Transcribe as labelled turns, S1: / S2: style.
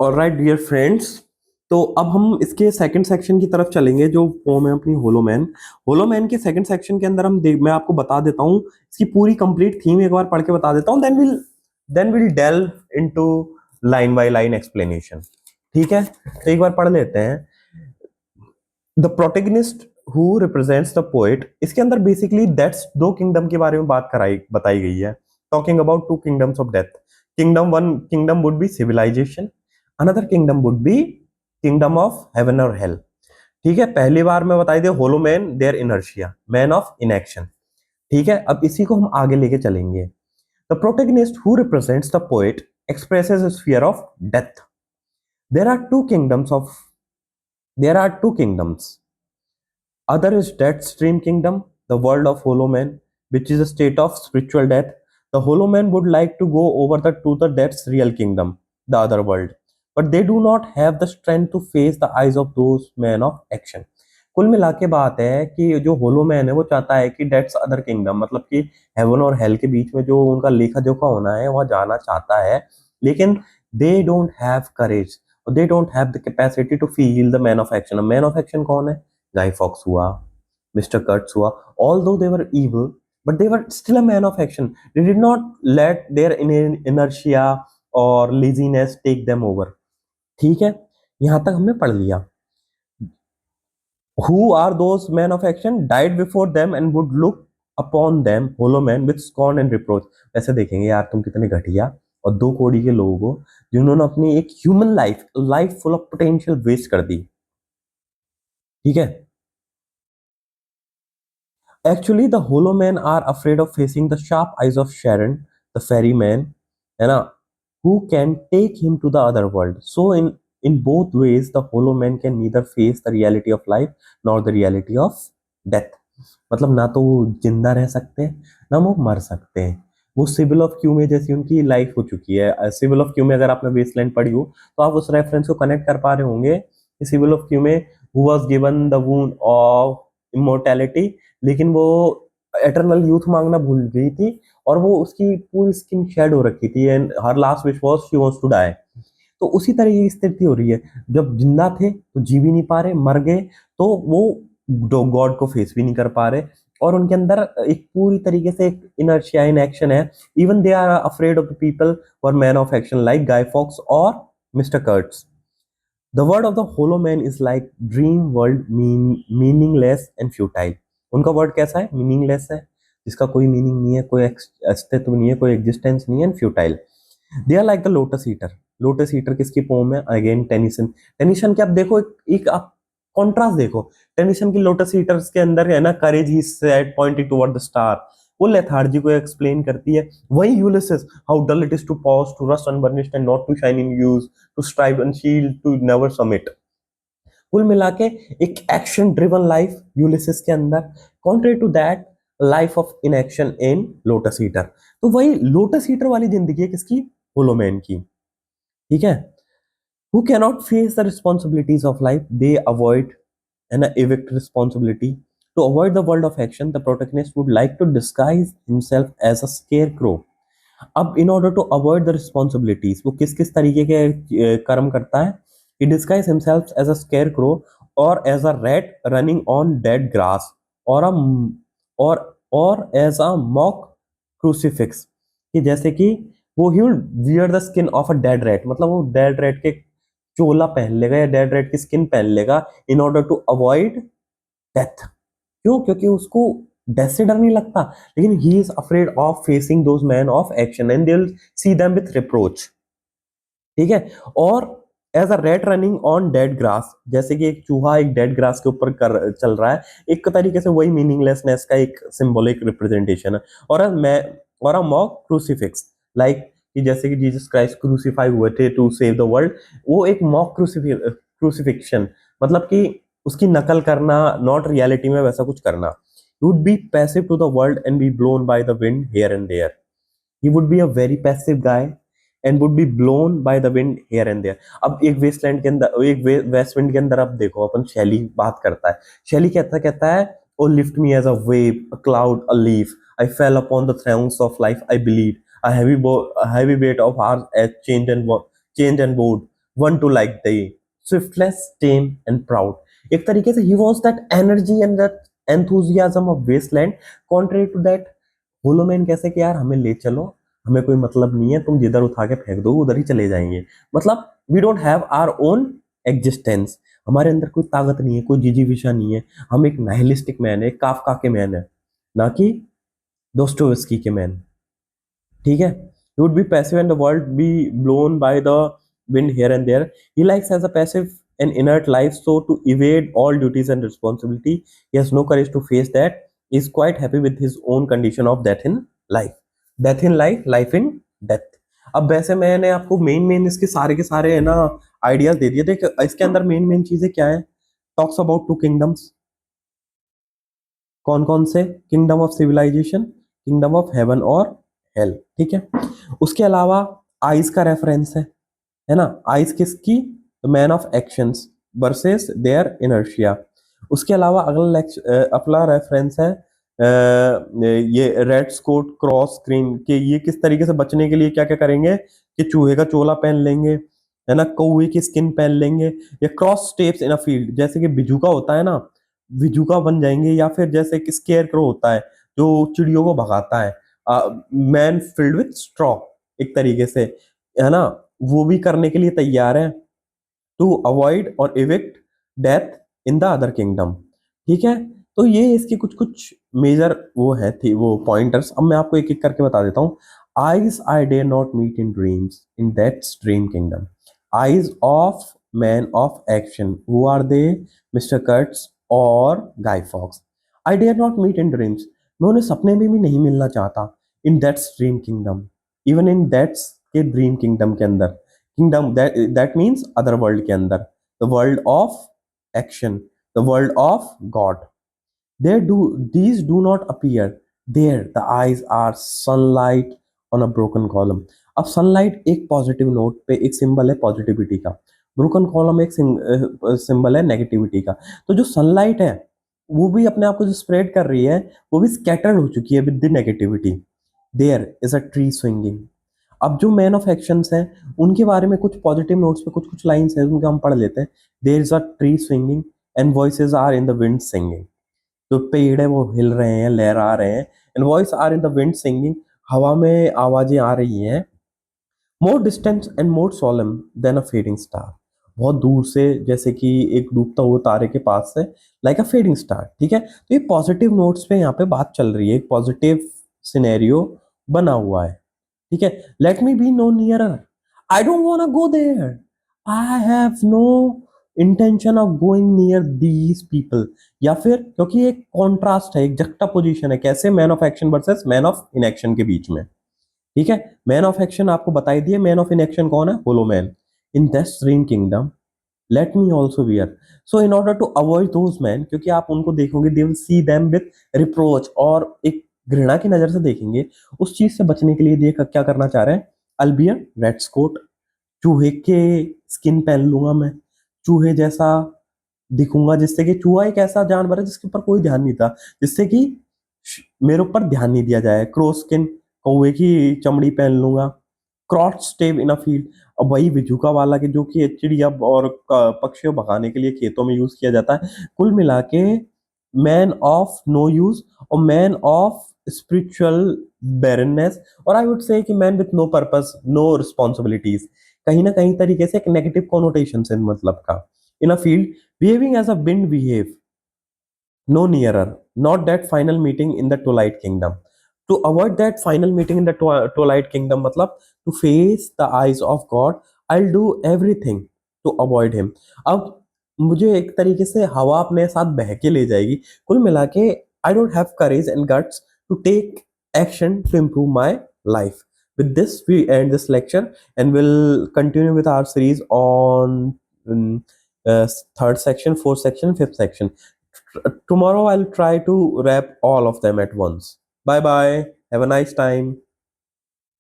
S1: Alright dear friends, तो अब हम इसके सेकंड सेक्शन की तरफ चलेंगे जो फॉर्म है अपनी होलोमैन। होलोमैन के सेकंड सेक्शन के अंदर मैं आपको बता देता हूँ इसकी पूरी कंप्लीट थीम एक बार पढ़ के बता देता हूँ, then will delve into line by line explanation. ठीक है, तो एक बार पढ़ लेते हैं। The protagonist who represents the poet, इसके अंदर बेसिकली दैट्स दो किंगडम के बारे में बात कराई बताई गई है। Talking about two kingdoms of death. Kingdom would be civilization, another kingdom would be kingdom of heaven और हेल। ठीक है, पहली बार मैं बताई दे hollow man their inertia, man of inaction. ठीक है, अब इसी को हम आगे लेके चलेंगे। The protagonist who represents the poet expresses his fear of death. There are two kingdoms of there are two kingdoms. Other is Death Stream Kingdom, the world of Hollow Man, which is a state of spiritual death. The Hollow Man would like to go over to the Death's real kingdom, the other world, but they do not have the strength to face the eyes of those men of action. कुल मिला के बात है कि जो होलो man है वो चाहता है कि डेट्स अदर किंगडम, मतलब कि हेवन और हेल के बीच में जो उनका लेखा जोखा होना है वहां जाना चाहता है, लेकिन they don't have courage, they don't have the capacity to feel the man of action. Man of action कौन है? Guy Fawkes हुआ, Mr. Kurtz हुआ। Although they were evil, but they were still a man of action. They did not let their inertia or laziness take them over. ठीक है, यहां तक हमने पढ़ लिया। Who are those men of action? Died before them and would look upon them, hollow men, with scorn and reproach. ऐसे देखेंगे यार तुम कितने घटिया और दो कोड़ी के लोगों को जिन्होंने अपनी एक human life full of potential waste कर दी। ठीक है, actually the hollow men are afraid of facing the sharp eyes of Sharon, the ferryman, है ना, who can take him to the other world. So in both ways the hollow man can neither face the reality of life nor the reality of death. मतलब ना तो वो जिंदा रह सकते हैं ना वो मर सकते हैं। वो सिविल ऑफ क्यू में जैसी उनकी लाइफ हो चुकी है। सिविल ऑफ क्यू में अगर आपने बेसलाइन पढ़ी हो तो आप उस रेफरेंस को कनेक्ट कर पा रहे होंगे कि सिविल ऑफ क्यू में who was given the wound of immortality, लेकिन वो एटर्नल यूथ मांगना भूल गई थी और वो उसकी पूरी स्किन शेड हो रखी थी and her last wish was she wants to die. तो उसी तरह की स्थिति हो रही है, जब जिंदा थे तो जी भी नहीं पा रहे, मर गए तो वो गॉड को फेस भी नहीं कर पा रहे और उनके अंदर एक पूरी तरीके से एक इनर्शिया इन एक्शन है। Even they are afraid of the people और man of action like Guy Fawkes और mister Kurtz. The world of the hollow man is like dream world, meaningless and futile. उनका world कैसा है? Meaningless है, जिसका कोई meaning नहीं है, कोई अस्तित्व नहीं है, कोई एग्जिस्टेंस नहीं है, and futile. They are like the lotus eater. Lotus eater किसकी पोम है? Again Tennyson. टेनिसन के आप देखो एक आप कॉन्ट्रास्ट देखो। टेनिसन की लोटस ईटर्स के अंदर है ना, courage he said pointing toward the star, वो लेथार्जी को एक्सप्लेन करती है। वही Ulysses, how dull it is to pause to rust unburnished and not to shine in use, to strive and shield to never summit. कुल मिला के एक action driven life Ulysses के अंदर, contrary to that life of inaction in lotus eater. तो वही lotus eater वाली जिंदगी है किसकी? होलोमैन की। ठीक है, who cannot face the responsibilities of life, they avoid and evict responsibility. To avoid the world of action, the protagonist would like to disguise himself as a scarecrow. अब in order to avoid the responsibilities वो किस किस तरीके के कर्म करता है? he disguise himself as a scarecrow or as a rat running on dead grass or a or or as a mock crucifix, कि जैसे कि वो he will wear the skin of a dead rat, मतलब वो dead rate के चोला पहन लेगा या डेड रेट की स्किन पहन लेगा in order to avoid death. क्यों? क्योंकि उसको डेथ से डर नहीं लगता, लेकिन he is afraid of facing those man of action and they will see them with reproach. ठीक है, और as a rat running on dead grass, जैसे कि एक चूहा एक डेड ग्रास के ऊपर कर चल रहा है, एक तरीके से वही मीनिंगलेसनेस का एक सिंबॉलिक रिप्रेजेंटेशन है। और अ मॉक क्रूसीफिक्स, लाइक कि जैसे कि जीसस क्राइस्ट क्रूसीफाई हुए थे टू सेव द वर्ल्ड, वो एक मॉक क्रूसीफिक्शन, मतलब कि उसकी नकल करना, नॉट रियलिटी में वैसा कुछ करना। He would be passive to the world and be blown by the wind here and there. He would be a very passive guy and would be blown by the wind here and there. अब एक Westland के अंदर, एक west wind के अंदर अब देखो अपन शैली बात करता है। शैली कहता है, O lift me as a wave, a cloud, a leaf, I fall upon the thorns of life, I believe a heavy weight of ours as change and board. one to like the swiftness, tame and proud। एक तरीके से he wants that energy and that enthusiasm of wasteland, contrary to that होलोमैन कैसे कि यार हमें ले चलो, हमें कोई मतलब नहीं है, तुम जिधर उठा के फेंक दो उधर ही चले जाएंगे। मतलब we don't have our own existence, हमारे अंदर कोई ताकत नहीं है, कोई जिजीविषा नहीं है, हम एक नाइलिस्टिक मैन है, काफका के मैन है, ना कि दोस्टोवस्की के मैन। ठीक है, he would be passive and the world be blown by the wind here and there। He likes as a passive and inert life, so to evade all duties and responsibility he has no courage to face that, he is quite happy with his own condition of death in life। death in life, life in death। अब वैसे मैंने आपको main इसके सारे के सारे है ना आइडियाज दे दिए। देख इसके अंदर मेन चीजें क्या है, टॉक्स अबाउट टू किंगडम्स, कौन कौन से, kingdom of civilization, kingdom of heaven और हेल। ठीक है, उसके अलावा आइज का रेफरेंस है ना, आइज किसकी, the man of actions versus their inertia. उसके अलावा अगला अपना रेफरेंस है ये रेड स्कोट क्रॉस स्क्रीन के, ये किस तरीके से बचने के लिए क्या क्या करेंगे कि चूहे का चोला पहन लेंगे, है ना, कौवे की स्किन पहन लेंगे, या cross steps in a field, जैसे कि बिजूका होता है ना, विजुका बन जाएंगे, या फिर जैसे कि स्केयर क्रो होता है जो चिड़ियों को भगाता है, मैन फिल्ड विथ स्ट्रॉ, एक तरीके से, है ना, वो भी करने के लिए तैयार है टू अवॉइड और evict death in the other kingdom. ठीक है, तो ये इसके कुछ कुछ मेजर वो है थी वो पॉइंटर्स। अब मैं आपको एक एक करके बता देता हूँ। Eyes I dare not meet in dreams in that dream kingdom, eyes of man of action, who are they, mister Kurtz और Guy Fawkes. I dare not meet in dreams, मैं उन्हें सपने में भी नहीं मिलना चाहता, in that dream kingdom, even in that's के ड्रीम किंगडम के अंदर, kingdom that means other world के अंदर, the world of action, the world of God. There do these do not appear there, the eyes are sunlight on a broken column। अब sunlight एक positive note पे एक symbol है positivity का, broken column एक symbol है negativity का। तो जो सनलाइट है वो भी अपने आप को जो स्प्रेड कर रही है वो भी स्कैटर्ड हो चुकी है with the negativity. There is a tree swinging. अब जो मैन ऑफ एक्शंस हैं उनके बारे में कुछ पॉजिटिव नोट्स पे कुछ कुछ लाइंस हैं उनका हम पढ़ लेते हैं। There is a tree swinging and voices are in the wind singing. जो पेड़ है वो हिल रहे हैं, लहरा रहे हैं, and voice are in the wind singing, हवा में आवाजें आ रही हैं। More distant and more solemn than a fading star, बहुत दूर से जैसे कि एक डूबता हुआ तारे के पास से, लाइक अ फेडिंग स्टार। ठीक है, तो ये पॉजिटिव नोट्स पे यहाँ पे बात चल रही है, एक पॉजिटिव सिनेरियो बना हुआ है। ठीक है, let me be no nearer, I don't want go there, I have no intention of going near these people. या फिर क्योंकि एक कॉन्ट्रास्ट है, एक जक्टा पोजिशन है, कैसे, man of action versus man of inaction के बीच में। ठीक है, मैन ऑफ एक्शन आपको बताई दिए, मैन ऑफ इनएक्शन कौन है, hollow man. In this dream kingdom let me also wear, so in order to avoid those man, क्योंकि आप उनको देखोगे they will see them with reproach, और एक घृणा की नजर से देखेंगे, उस चीज से बचने के लिए देख क्या करना चाह रहे हैं, अल्बियर रेड स्कोट, चूहे के स्किन पहन लूंगा मैं, चूहे जैसा दिखूंगा, जिससे कि चूहा एक ऐसा जानवर है जिसके ऊपर कोई ध्यान नहीं था, जिससे कि मेरे ऊपर ध्यान नहीं दिया जाए। क्रो स्किन, कौवे की चमड़ी पहन लूंगा। क्रॉच स्टेव इन अ फील्ड, और वही विजुका वाला के जो कि चिड़िया और पक्षियों भगाने के लिए खेतों में यूज किया जाता है। कुल मिला के मैन ऑफ नो यूज और मैन ऑफ स्पिरिचुअल बैरननेस, और आई वुड से कि man with no purpose no responsibilities, कहीं ना कहीं तरीके से एक नेगेटिव कॉनोटेशन से मतलब का। In a field behaving as a wind behave, no nearer, not that final meeting in the twilight kingdom। To avoid that final meeting in the twilight kingdom मतलब to face the eyes of God, I'll do everything to avoid him। अब मुझे एक तरीके से हवा अपने साथ बह के ले जाएगी। कुल मिला के I don't have courage and guts to take action to improve my life। With this we end this lecture and we'll continue with our series on third section, fourth section, fifth section। Tomorrow I'll try to wrap all of them at once। Bye bye, have a nice time।